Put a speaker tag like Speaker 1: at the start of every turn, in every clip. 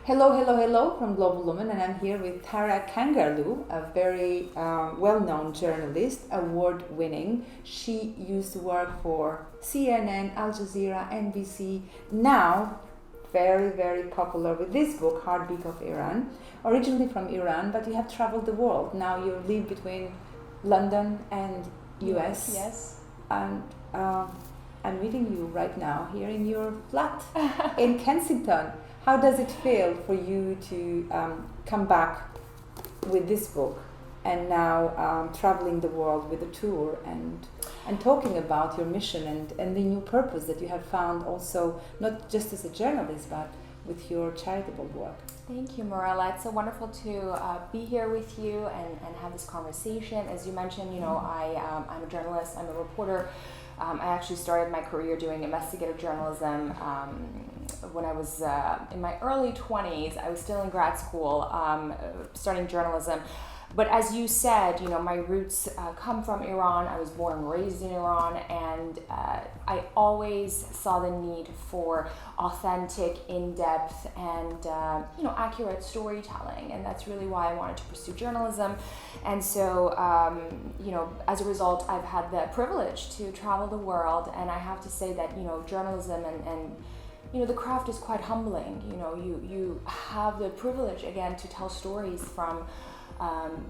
Speaker 1: Hello, hello, hello from Global Woman, and I'm here with Tara Kangarlou, a very well-known journalist, award-winning. She used to work for CNN, Al Jazeera, NBC. Now, very, very popular with this book, Heartbeat of Iran. Originally from Iran, but you have traveled the world. Now you live between London and US.
Speaker 2: Yes.
Speaker 1: And I'm meeting you right now here in your flat in Kensington. How does it feel for you to come back with this book and now traveling the world with a tour and talking about your mission and the new purpose that you have found also, not just as a journalist, but with your charitable work?
Speaker 2: Thank you, Mirela. It's so wonderful to be here with you and have this conversation. As you mentioned, I'm a journalist, I'm a reporter. I actually started my career doing investigative journalism when I was in my early 20s. I was still in grad school, studying journalism. But as you said, my roots come from Iran. I was born and raised in Iran, and I always saw the need for authentic, in-depth, and accurate storytelling, and that's really why I wanted to pursue journalism. And so, as a result, I've had the privilege to travel the world, and I have to say that journalism and the craft is quite humbling. You have the privilege again to tell stories from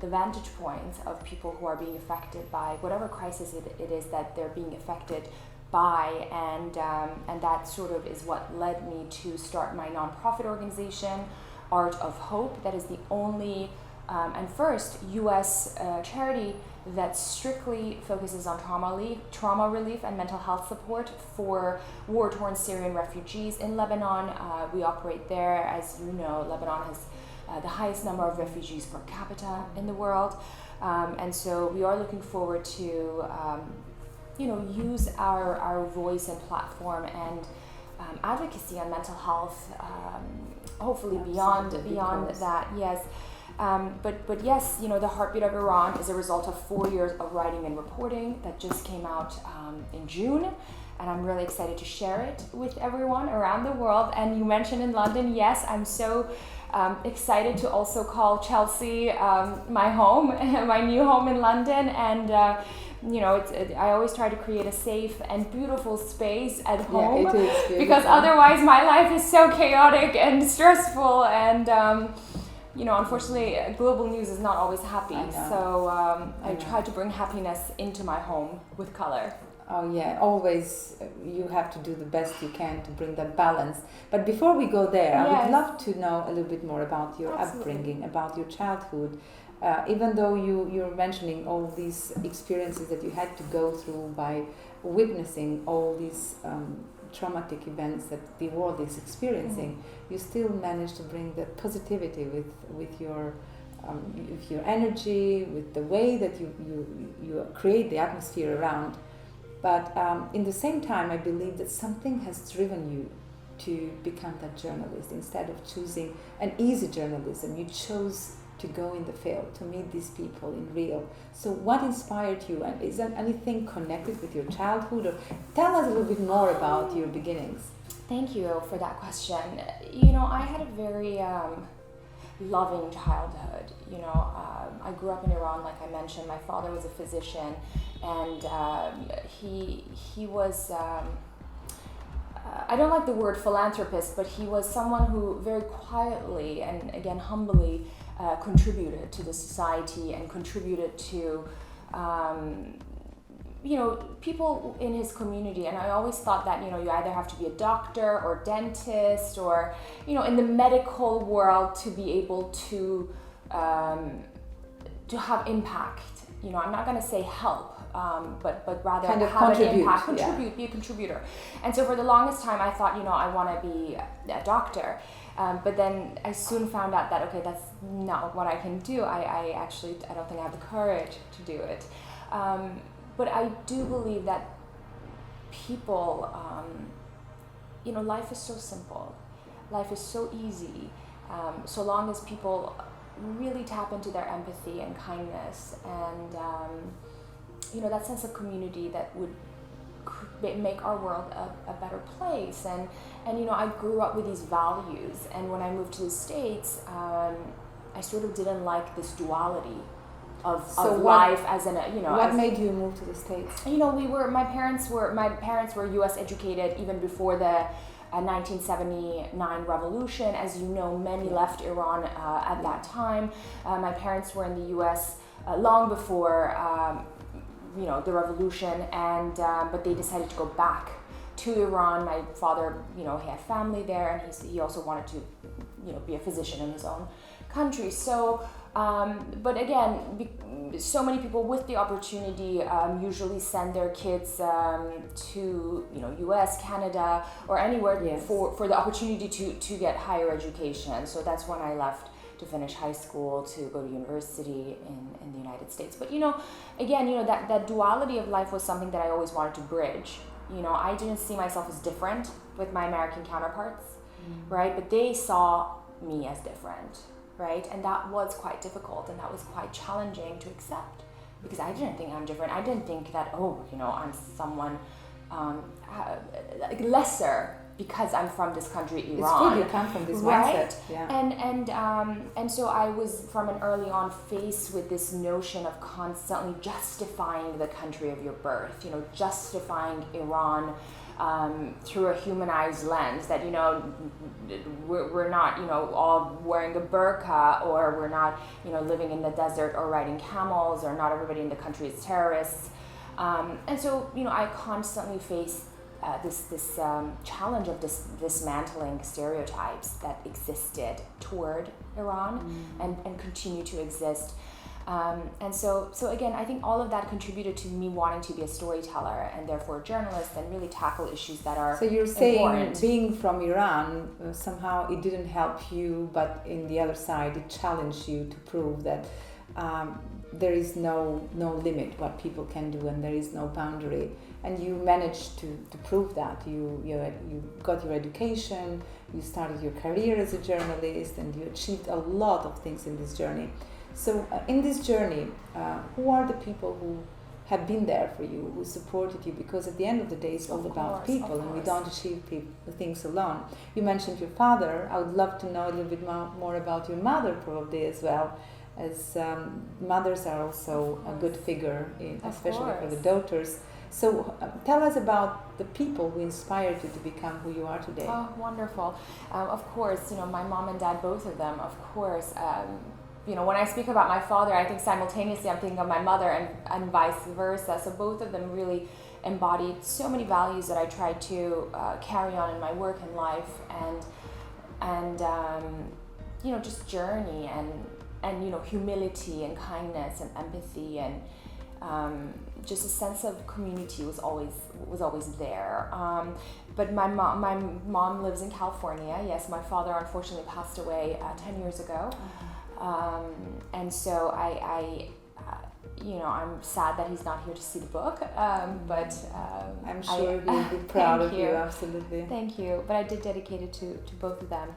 Speaker 2: the vantage points of people who are being affected by whatever crisis it is that they're being affected by, and that sort of is what led me to start my nonprofit organization, Art of Hope. That is the only and first U.S. Charity that strictly focuses on trauma relief and mental health support for war-torn Syrian refugees in Lebanon. We operate there. As you know, Lebanon has the highest number of refugees per capita in the world, and so we are looking forward to use our voice and platform and advocacy on mental health, hopefully beyond that. Yes. But yes, the Heartbeat of Iran is a result of 4 years of writing and reporting that just came out in June, and I'm really excited to share it with everyone around the world. And you mentioned in London, yes, I'm so excited to also call Chelsea my home, my new home in London, and I always try to create a safe and beautiful space at home, because otherwise my life is so chaotic and stressful, and unfortunately, global news is not always happy. So I try to bring happiness into my home with color.
Speaker 1: Oh yeah, always you have to do the best you can to bring that balance. But before we go there, I would love to know a little bit more about your upbringing, about your childhood. Even though you're mentioning all these experiences that you had to go through by witnessing all these traumatic events that the world is experiencing, you still manage to bring the positivity with your energy, with the way that you create the atmosphere around. But in the same time, I believe that something has driven you to become that journalist. Instead of choosing an easy journalism, you chose to go in the field, to meet these people in real. So what inspired you, and is there anything connected with your childhood? Or tell us a little bit more about your beginnings.
Speaker 2: Thank you for that question. I had a very loving childhood. I grew up in Iran, like I mentioned. My father was a physician, and he was I don't like the word philanthropist, but he was someone who very quietly and again humbly contributed to the society and contributed to people in his community. And I always thought that you either have to be a doctor or dentist or in the medical world to be able to have impact. I'm not going to say help, but rather
Speaker 1: kind of
Speaker 2: have an impact, be a contributor. And so for the longest time, I thought I want to be a doctor. But then I soon found out that okay, that's not what I can do. I don't think I have the courage to do it. But I do believe that people, life is so simple. Life is so easy. So long as people really tap into their empathy and kindness and, that sense of community that would make our world a better place. And I grew up with these values, and when I moved to the States, I sort of didn't like this duality of life as an
Speaker 1: What made you move to the States?
Speaker 2: My parents were U.S. educated even before the 1979 revolution. As you know, many left Iran at that time. My parents were in the U.S. Long before the revolution, and but they decided to go back to Iran. My father, he had family there, and he also wanted to, be a physician in his own country. So, but again, so many people with the opportunity usually send their kids to, U.S., Canada, or anywhere for the opportunity to get higher education. So that's when I left to finish high school, to go to university in the United States. But again, that duality of life was something that I always wanted to bridge. I didn't see myself as different with my American counterparts, right? But they saw me as different, right? And that was quite difficult, and that was quite challenging to accept, because I didn't think I'm different. I didn't think that, I'm someone lesser because I'm from this country, Iran.
Speaker 1: It's true, you come from this mindset.
Speaker 2: Yeah. And so I was from an early on faced with this notion of constantly justifying the country of your birth, justifying Iran through a humanized lens, that we're not all wearing a burqa, or we're not living in the desert or riding camels, or not everybody in the country is terrorists. And so I constantly faced this challenge of dismantling stereotypes that existed toward Iran and continue to exist. And so again, I think all of that contributed to me wanting to be a storyteller, and therefore a journalist, and really tackle issues that are
Speaker 1: So you're saying
Speaker 2: important.
Speaker 1: Being from Iran, somehow it didn't help you, but in the other side, it challenged you to prove that there is no limit what people can do, and there is no boundary. And you managed to prove that. You got your education, you started your career as a journalist, and you achieved a lot of things in this journey. So in this journey, who are the people who have been there for you, who supported you? Because at the end of the day, it's all about people, and we don't achieve things alone. You mentioned your father. I would love to know a little bit more about your mother, probably, as well, as mothers are also a good figure, especially for the daughters. So tell us about the people who inspired you to become who you are today.
Speaker 2: Oh, wonderful. Of course, my mom and dad, both of them, of course. When I speak about my father, I think simultaneously I'm thinking of my mother, and vice versa. So both of them really embodied so many values that I try to carry on in my work and life, and just journey, and humility and kindness and empathy, and just a sense of community was always there. But my mom lives in California. Yes, my father unfortunately passed away 10 years ago. And so I'm sad that he's not here to see the book, but
Speaker 1: I'm sure he'll be proud of you, absolutely.
Speaker 2: Thank you. But I did dedicate it to both of them.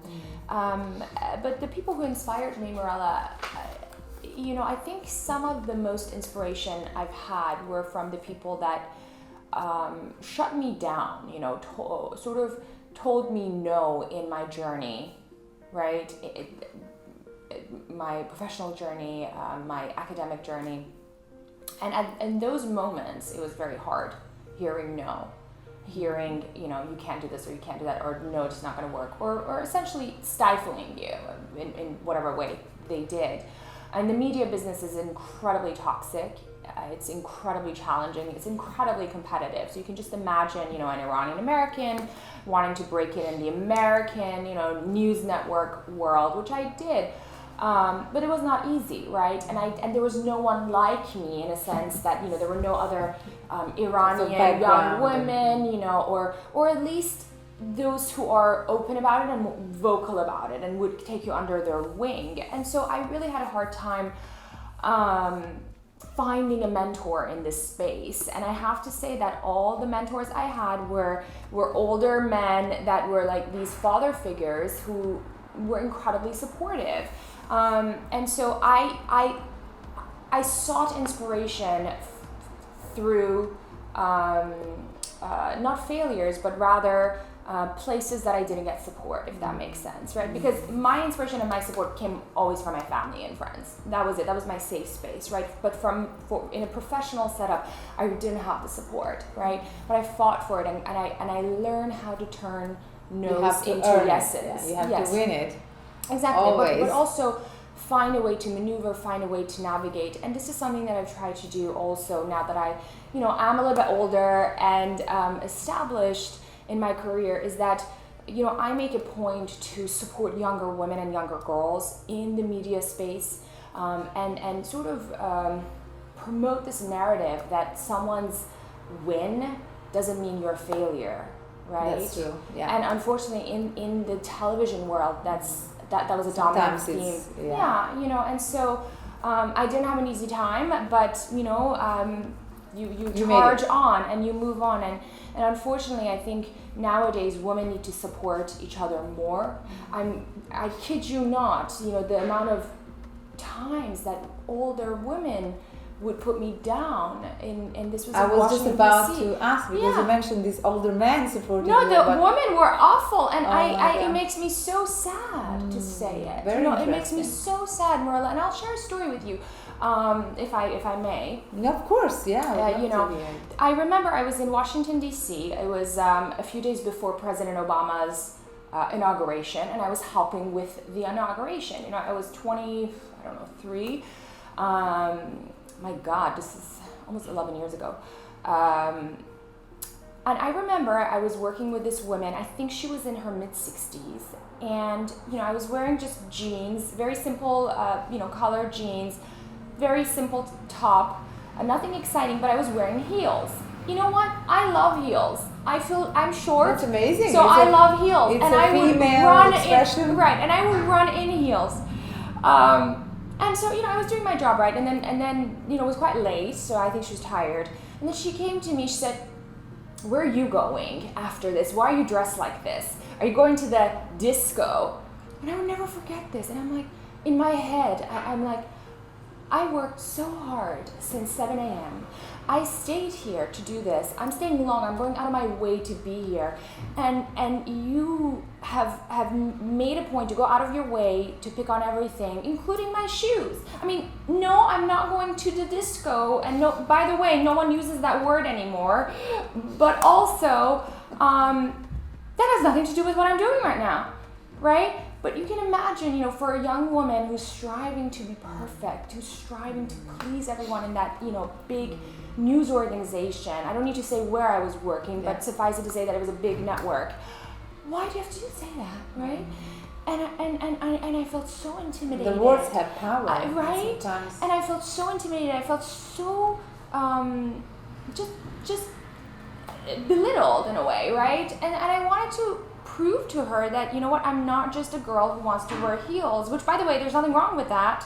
Speaker 2: But the people who inspired me, Mirela, I think some of the most inspiration I've had were from the people that shut me down, sort of told me no in my journey, right? My professional journey, my academic journey. And in those moments, it was very hard hearing no. Hearing, you can't do this, or you can't do that, or no, it's not going to work, or essentially stifling you in whatever way they did. And the media business is incredibly toxic. It's incredibly challenging. It's incredibly competitive. So you can just imagine, an Iranian American wanting to break it in the American, news network world, which I did. But it was not easy, right? And there was no one like me, in a sense that, there were no other Iranian young women, or at least those who are open about it and vocal about it and would take you under their wing. And so I really had a hard time finding a mentor in this space. And I have to say that all the mentors I had were older men that were like these father figures who were incredibly supportive. And so I sought inspiration through not failures, but rather places that I didn't get support, if that makes sense, right? Because my inspiration and my support came always from my family and friends. That was it. That was my safe space, right? But in a professional setup, I didn't have the support, right? But I fought for it, and I learned how to turn no's into yeses.
Speaker 1: Yeah, you have to win it.
Speaker 2: Exactly. But also find a way to maneuver, find a way to navigate. And this is something that I've tried to do also now that I'm a little bit older and established in my career, is that, I make a point to support younger women and younger girls in the media space, and sort of promote this narrative that someone's win doesn't mean you're a failure, right?
Speaker 1: That's true, yeah.
Speaker 2: And unfortunately in the television world, that was a dominant theme. Yeah, and so I didn't have an easy time, but you charge on and you move on, and unfortunately I think nowadays women need to support each other more. I kid you not, the amount of times that older women would put me down, and this was
Speaker 1: I was
Speaker 2: Washington,
Speaker 1: just about
Speaker 2: DC.
Speaker 1: to ask, because you mentioned these older men supporting
Speaker 2: No,
Speaker 1: you.
Speaker 2: the women were awful, and
Speaker 1: God.
Speaker 2: it makes me so sad to say it.
Speaker 1: Very
Speaker 2: it makes me so sad, Mirela, and I'll share a story with you, if I may.
Speaker 1: Of course, yeah.
Speaker 2: I remember I was in Washington, D.C. It was a few days before President Obama's inauguration, and I was helping with the inauguration. I was 23. My God, this is almost 11 years ago. And I remember I was working with this woman, I think she was in her mid-60s, and I was wearing just jeans, very simple, colored jeans, very simple top, nothing exciting, but I was wearing heels. You know what? I love heels. I'm short.
Speaker 1: That's amazing.
Speaker 2: So I love heels.
Speaker 1: It's
Speaker 2: and
Speaker 1: a
Speaker 2: I would
Speaker 1: female
Speaker 2: run
Speaker 1: expression.
Speaker 2: Right, and I would run in heels. And so, I was doing my job, right? And then, it was quite late, so I think she was tired. And then she came to me, she said, "Where are you going after this? Why are you dressed like this? Are you going to the disco?" And I would never forget this. And I'm like, in my head, I'm like, I worked so hard since 7 a.m. I stayed here to do this. I'm staying long. I'm going out of my way to be here. And you have made a point to go out of your way to pick on everything, including my shoes. I mean, no, I'm not going to the disco. And no, by the way, no one uses that word anymore. But also, that has nothing to do with what I'm doing right now, right? But you can imagine, for a young woman who's striving to be perfect, who's striving to please everyone in that, big news organization. I don't need to say where I was working, but suffice it to say that it was a big network. Why do you have to say that, right? And I felt so intimidated.
Speaker 1: The words have power,
Speaker 2: right?
Speaker 1: Sometimes.
Speaker 2: And I felt so intimidated. I felt so just belittled in a way, right? And I wanted to prove to her that, I'm not just a girl who wants to wear heels, which, by the way, there's nothing wrong with that.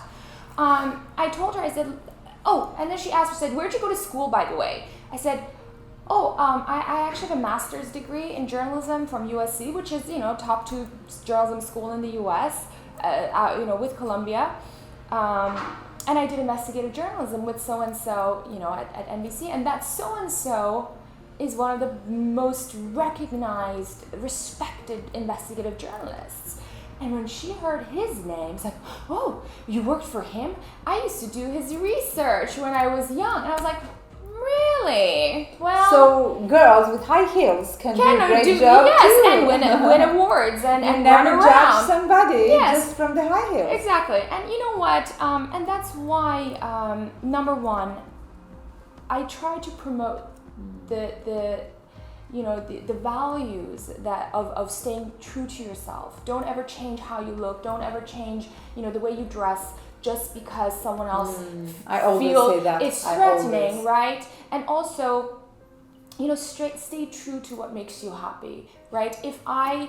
Speaker 2: I told her, I said, and then she asked, she said, "Where'd you go to school, by the way?" I said, I actually have a master's degree in journalism from USC, which is, top 2 journalism school in the US, with Columbia. And I did investigative journalism with so-and-so, at NBC, and that so-and-so is one of the most recognized, respected investigative journalists. And when she heard his name, it's like, "Oh, you worked for him? I used to do his research when I was young." And I was like, "Really? Well."
Speaker 1: So girls with high heels can do a great job
Speaker 2: yes,
Speaker 1: too.
Speaker 2: and win awards and
Speaker 1: never
Speaker 2: run around.
Speaker 1: judge somebody just from the high heels.
Speaker 2: Exactly. And you know what? And that's why, number one, I try to promote the values that of staying true to yourself. Don't ever change how you look. Don't ever change, the way you dress just because someone else
Speaker 1: feels
Speaker 2: it's threatening, right? And also, stay true to what makes you happy, right? If I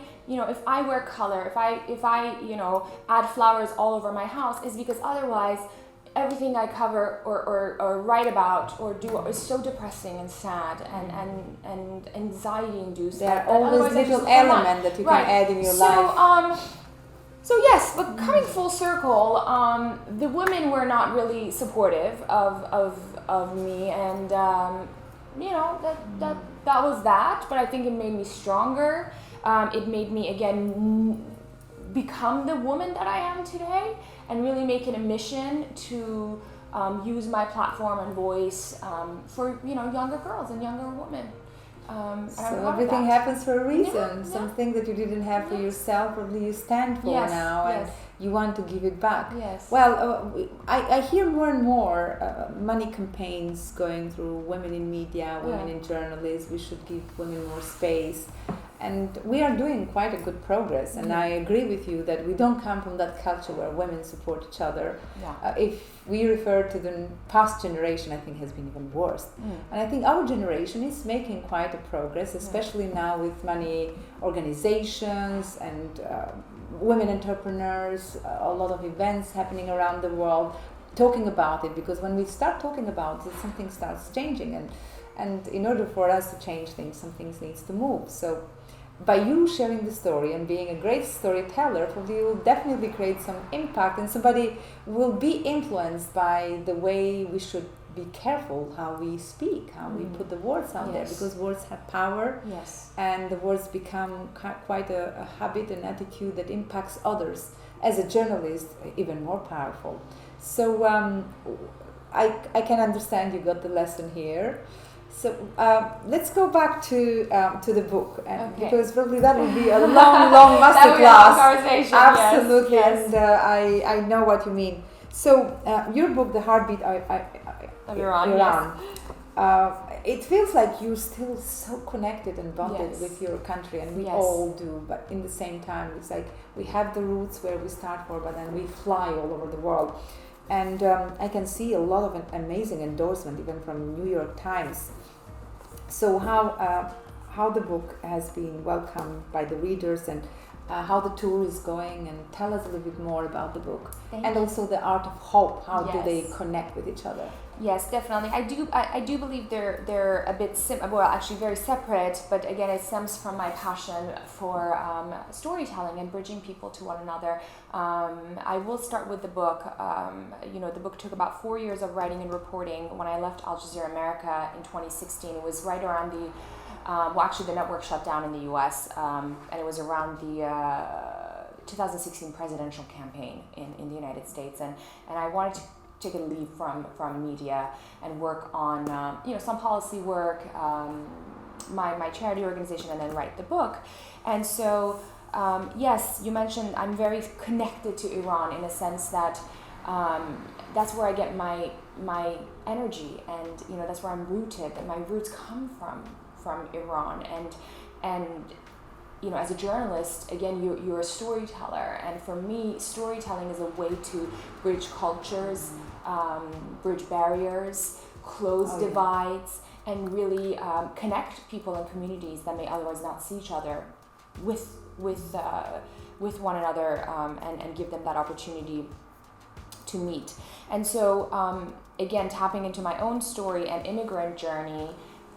Speaker 2: wear color, if I add flowers all over my house, is because otherwise everything I cover or write about or do is so depressing and sad and anxiety inducing.
Speaker 1: There are always little elements that you can add in your life.
Speaker 2: So yes, but coming full circle, the women were not really supportive of me, and that that was that, but I think it made me stronger. It made me, again, become the woman that I am today, and really make it a mission to use my platform and voice for younger girls and younger women.
Speaker 1: So everything happens for a reason. Something that you didn't have for yourself, probably you stand for now, and you want to give it back.
Speaker 2: Yes.
Speaker 1: Well, I hear more and more money campaigns going through women in media, women in journalism. We should give women more space. And we are doing quite a good progress, and I agree with you that we don't come from that culture where women support each other.
Speaker 2: Yeah.
Speaker 1: If we refer to the past generation, I think has been even worse. And I think our generation is making quite a progress, especially now with many organizations and women entrepreneurs, a lot of events happening around the world, talking about it, because when we start talking about it, something starts changing, and in order for us to change things, some things needs to move. So by you sharing the story and being a great storyteller, probably you will definitely create some impact, and somebody will be influenced by the way we should be careful how we speak, how we put the words out there, because words have power, and the words become quite a habit and attitude that impacts others. As a journalist, even more powerful. So I can understand you got the lesson here. So let's go back to the book, because probably that would be a long masterclass.
Speaker 2: Conversation.
Speaker 1: Absolutely,
Speaker 2: yes.
Speaker 1: And I know what you mean. So your book, The Heartbeat
Speaker 2: of Iran.
Speaker 1: It feels like you're still so connected and bonded with your country, and we all do. But in the same time, it's like we have the roots where we start for, but then we fly all over the world. And I can see a lot of amazing endorsement, even from New York Times. So how the book has been welcomed by the readers, and how the tour is going, and tell us a little bit more about the book. And also the art of hope. How do they connect with each other?
Speaker 2: Yes, definitely. I do believe they're a bit actually very separate, but again, it stems from my passion for storytelling and bridging people to one another. I will start with the book. The book took about 4 years of writing and reporting. When I left Al Jazeera America in 2016, it was right around the network shut down in the U.S., and it was around the 2016 presidential campaign in the United States, and I wanted to take a leave from media and work on some policy work, my charity organization, and then write the book. And so yes, you mentioned I'm very connected to Iran in a sense that that's where I get my energy, and that's where I'm rooted, and my roots come from Iran, and as a journalist, again, you're a storyteller, and for me, storytelling is a way to bridge cultures, bridge barriers, close divides, and really connect people and communities that may otherwise not see each other with one another, and give them that opportunity to meet. And so, again, tapping into my own story and immigrant journey,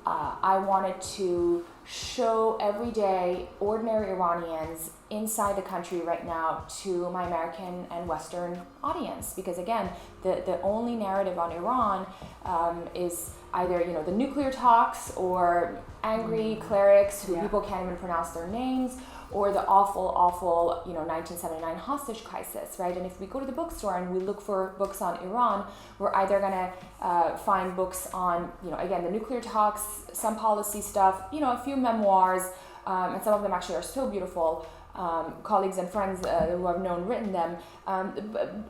Speaker 2: I wanted to show everyday, ordinary Iranians inside the country right now to my American and Western audience. Because again, the only narrative on Iran is either the nuclear talks, or angry clerics who people can't even pronounce their names, or the awful 1979 hostage crisis, right? And if we go to the bookstore and we look for books on Iran, we're either gonna find books on, again, the nuclear talks, some policy stuff, a few memoirs, and some of them actually are so beautiful. Colleagues and friends who I've known written them,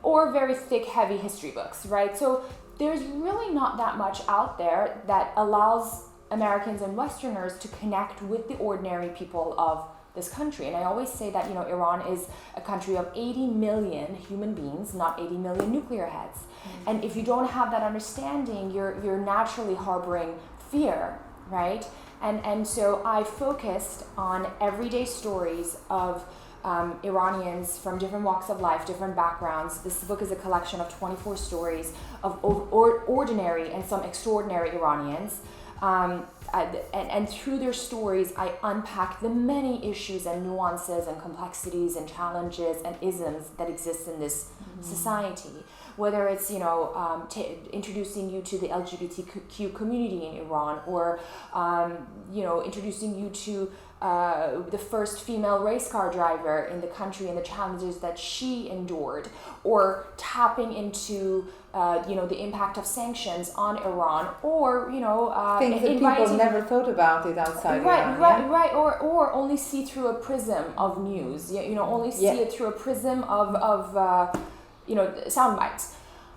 Speaker 2: or very thick, heavy history books, right? So there's really not that much out there that allows Americans and Westerners to connect with the ordinary people of this country. And I always say that, Iran is a country of 80 million human beings, not 80 million nuclear heads. Mm-hmm. And if you don't have that understanding, you're naturally harboring fear, right? And so I focused on everyday stories of Iranians from different walks of life, different backgrounds. This book is a collection of 24 stories of ordinary and some extraordinary Iranians. And through their stories, I unpack the many issues and nuances and complexities and challenges and isms that exist in this society. whether it's, introducing you to the LGBTQ community in Iran, or, introducing you to the first female race car driver in the country and the challenges that she endured, or tapping into the impact of sanctions on Iran, or
Speaker 1: things that people never thought about it outside Iran.
Speaker 2: Right, or only see through a prism of news. Only see it through a prism of sound bites.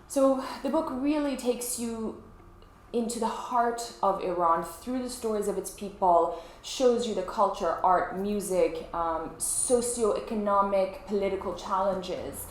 Speaker 2: So the book really takes you into the heart of Iran through the stories of its people, shows you the culture, art, music, socio-economic, political challenges,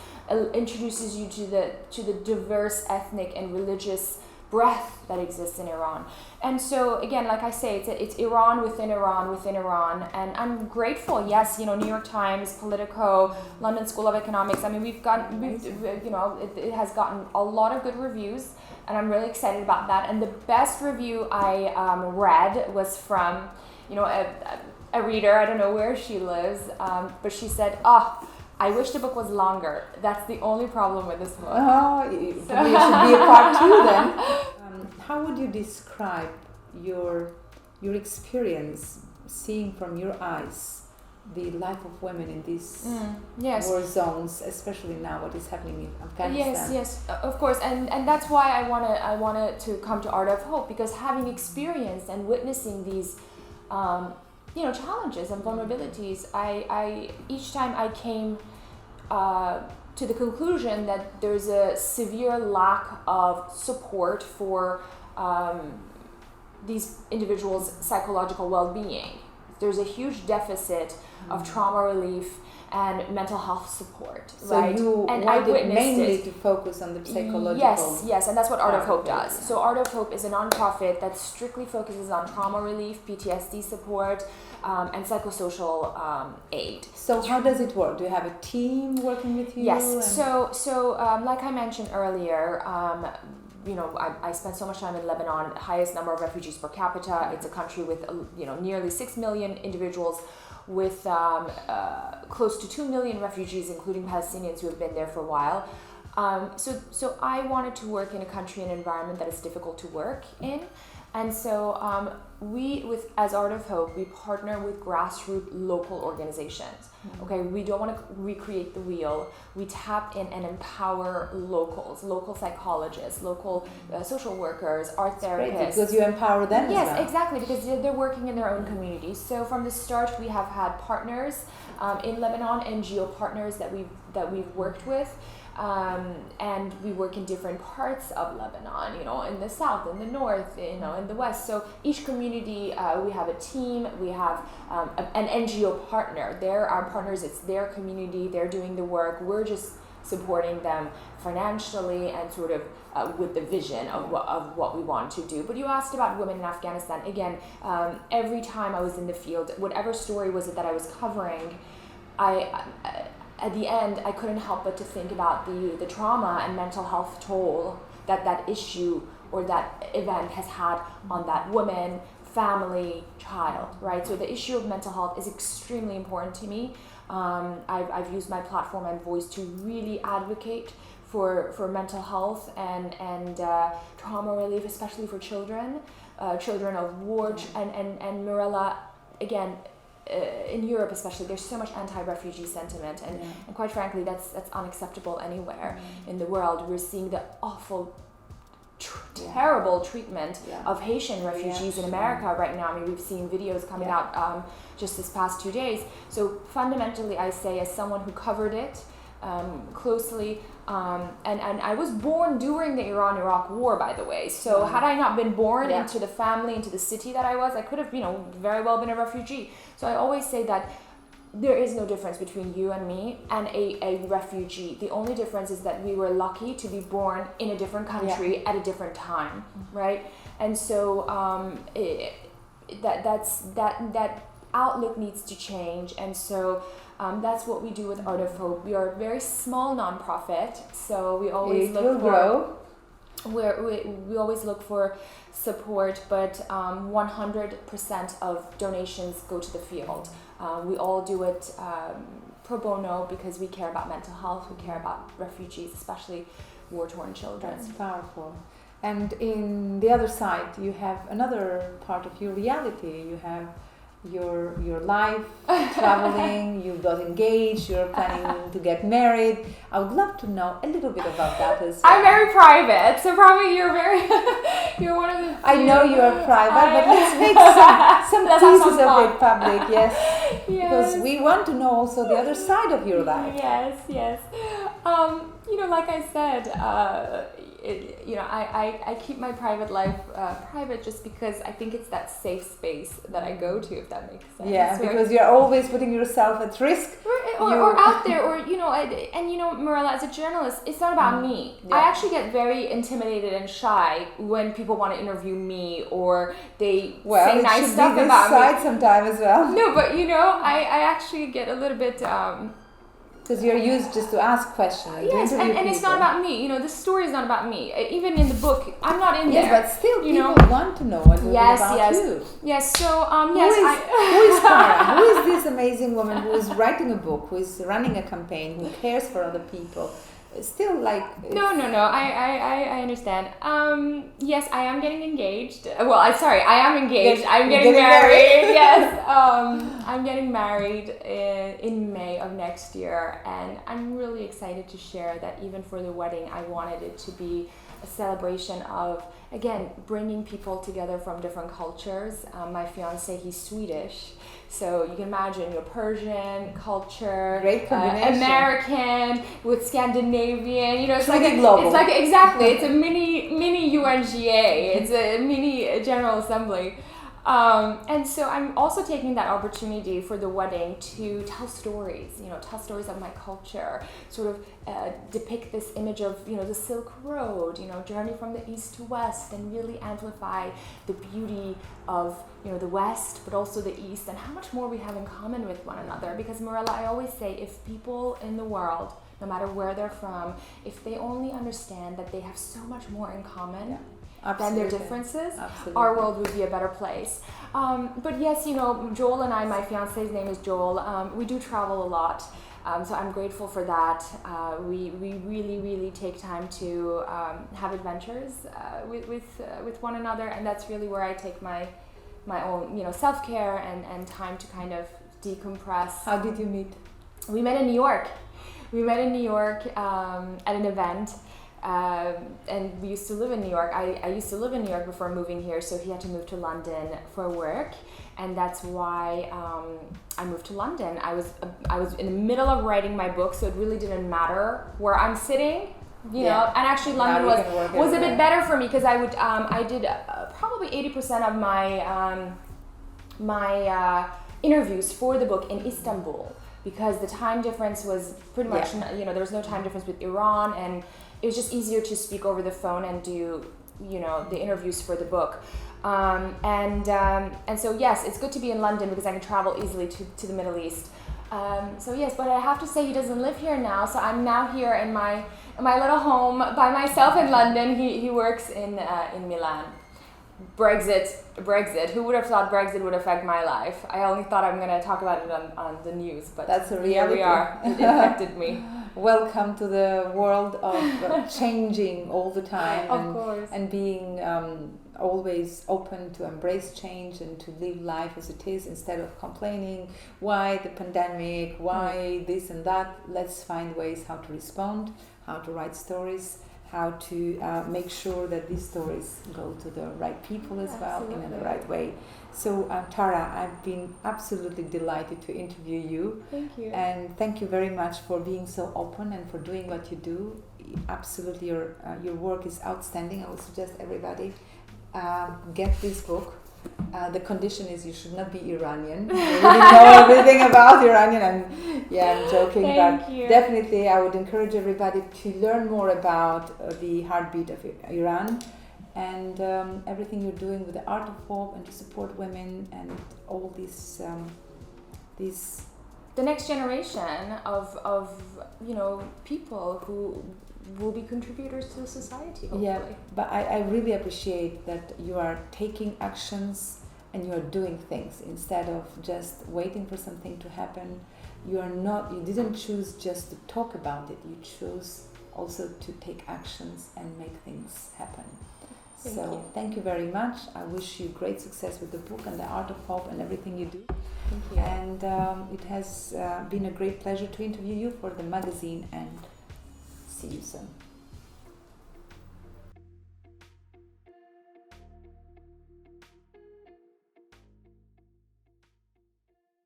Speaker 2: introduces you to the diverse ethnic and religious breadth that exists in Iran. And so again, like I say, it's Iran within Iran within Iran, and I'm grateful. Yes, New York Times, Politico, London School of Economics. I mean, it has gotten a lot of good reviews, and I'm really excited about that. And the best review I read was from a reader. I don't know where she lives, but she said, I wish the book was longer. That's the only problem with this book.
Speaker 1: Oh, it should be a part 2 then. How would you describe your experience seeing from your eyes the life of women in these war zones, especially now what is happening in Afghanistan?
Speaker 2: Yes, of course, and that's why I wanted to come to Art of Hope, because having experienced and witnessing these challenges and vulnerabilities, I each time I came to the conclusion that there's a severe lack of support for these individuals' psychological well-being. There's a huge deficit of trauma relief and mental health support.
Speaker 1: So
Speaker 2: right?
Speaker 1: you wanted mainly to focus on the psychological.
Speaker 2: Yes, and that's what Art of Hope does. Yeah. So Art of Hope is a nonprofit that strictly focuses on trauma relief, PTSD support, and psychosocial aid.
Speaker 1: So how does it work? Do you have a team working with you?
Speaker 2: Yes. So like I mentioned earlier, I spent so much time in Lebanon, highest number of refugees per capita. It's a country with nearly 6 million individuals, with close to 2 million refugees, including Palestinians who have been there for a while. So I wanted to work in a country and environment that is difficult to work in. And so as Art of Hope, we partner with grassroots local organizations. Mm-hmm. Okay, we don't want to recreate the wheel. We tap in and empower locals, local psychologists, local social workers, art therapists.
Speaker 1: Great, because you empower them.
Speaker 2: Yes,
Speaker 1: as well.
Speaker 2: Exactly, because they're working in their own communities. So from the start, we have had partners in Lebanon, NGO partners that we've worked with. And we work in different parts of Lebanon, in the south, in the north, in the west. So each community, we have a team, we have an NGO partner. They're our partners, it's their community, they're doing the work. We're just supporting them financially and sort of with the vision of what we want to do. But you asked about women in Afghanistan. Again, every time I was in the field, whatever story was it that I was covering, at the end, I couldn't help but to think about the trauma and mental health toll that issue or that event has had on that woman, family, child, right? So the issue of mental health is extremely important to me. I've used my platform and voice to really advocate for mental health and trauma relief, especially for children of war. And Mirela, again, in Europe especially, there's so much anti-refugee sentiment, and quite frankly, that's unacceptable anywhere in the world. We're seeing the awful, terrible treatment of Haitian refugees in America right now. I mean, we've seen videos coming out just this past 2 days. So fundamentally, I say, as someone who covered it closely, and I was born during the Iran-Iraq war, by the way. So had I not been born into the family, into the city that I was, I could have, very well been a refugee. So I always say that there is no difference between you and me and a refugee. The only difference is that we were lucky to be born in a different country at a different time, right? And so that outlook needs to change. And so that's what we do with Art of Hope. We are a very small nonprofit, so we always we always look for support, but 100% of donations go to the field. We all do it pro bono because we care about mental health, we care about refugees, especially war-torn children.
Speaker 1: That's powerful. And in the other side, you have another part of your reality. You have your life, traveling, you got engaged, you're planning to get married. I would love to know a little bit about that as well.
Speaker 2: I'm very private, so probably you're one of the few.
Speaker 1: I know you are private, but let's make some pieces of it public, yes. Because we want to know also the other side of your life.
Speaker 2: Yes. Like I said, I keep my private life private just because I think it's that safe space that I go to, if that makes sense.
Speaker 1: Yeah, because you're always putting yourself at risk.
Speaker 2: Or out there, Mirela, as a journalist, it's not about me. Yeah. I actually get very intimidated and shy when people want to interview me or they say nice stuff about me. Well, it should be this side sometime as well.
Speaker 1: No,
Speaker 2: but I actually get a little bit...
Speaker 1: because you're used just to ask questions.
Speaker 2: Yes, and it's not about me. The story is not about me. Even in the book, I'm not in there.
Speaker 1: Yes, but still, people want to know a little bit about you.
Speaker 2: Yes, so,
Speaker 1: who is Tara? Who is this amazing woman who is writing a book, who is running a campaign, who cares for other people? Still, like...
Speaker 2: No, I understand. Yes, I am getting engaged. Well, I am engaged. I'm getting married. Yes. I'm getting married in May of next year, and I'm really excited to share that even for the wedding, I wanted it to be a celebration of, again, bringing people together from different cultures. My fiancé, he's Swedish. So you can imagine your Persian culture,
Speaker 1: great combination.
Speaker 2: American with Scandinavian. It's
Speaker 1: like a global.
Speaker 2: It's like exactly. It's a mini UNGA. It's a mini General Assembly. And so I'm also taking that opportunity for the wedding to tell stories. Tell stories of my culture. Sort of depict this image of the Silk Road. Journey from the east to west, and really amplify the beauty of the West, but also the East, and how much more we have in common with one another. Because Mirela, I always say, if people in the world, no matter where they're from, if they only understand that they have so much more in common than their differences, our world would be a better place. But yes, Joel and I, my fiance's name is Joel, we do travel a lot. So I'm grateful for that. We really, really take time to have adventures with one another, and that's really where I take my own self-care and time to kind of decompress.
Speaker 1: How did you meet?
Speaker 2: We met in New York. At an event. And we used to live in New York. I used to live in New York before moving here, so he had to move to London for work, and that's why I moved to London. I was in the middle of writing my book, so it really didn't matter where I'm sitting, you know. And actually, London was a bit better for me because I did probably 80% of my interviews for the book in Istanbul, because the time difference was pretty much there was no time difference with Iran, and it was just easier to speak over the phone and do, the interviews for the book. And so, yes, it's good to be in London because I can travel easily to the Middle East. So, yes, but I have to say he doesn't live here now. So I'm now here in my little home by myself in London. He works in Milan. Brexit. Who would have thought Brexit would affect my life? I only thought I'm going to talk about it on the news, but
Speaker 1: that's a reality.
Speaker 2: Here we are. It affected me.
Speaker 1: Welcome to the world of changing all the time.
Speaker 2: Of course.
Speaker 1: And being always open to embrace change and to live life as it is instead of complaining. Why the pandemic? Why this and that? Let's find ways how to respond, how to write stories, how to make sure that these stories go to the right people as well, in the right way. So Tara, I've been absolutely delighted to interview you.
Speaker 2: Thank you.
Speaker 1: And thank you very much for being so open and for doing what you do. Absolutely, your work is outstanding. I would suggest everybody get this book. The condition is you should not be Iranian. You really know everything about Iranian. I'm joking.
Speaker 2: Thank you.
Speaker 1: Definitely I would encourage everybody to learn more about the heartbeat of Iran and everything you're doing with the Art of Hope and to support women and all these
Speaker 2: the next generation of people who will be contributors to the society, hopefully.
Speaker 1: Yeah, but I really appreciate that you are taking actions and you are doing things instead of just waiting for something to happen. You didn't choose just to talk about it. You chose also to take actions and make things happen.
Speaker 2: Thank you.
Speaker 1: Thank you very much. I wish you great success with the book and the Art of Hope and everything you do.
Speaker 2: Thank you.
Speaker 1: And it has been a great pleasure to interview you for the magazine, and see you soon.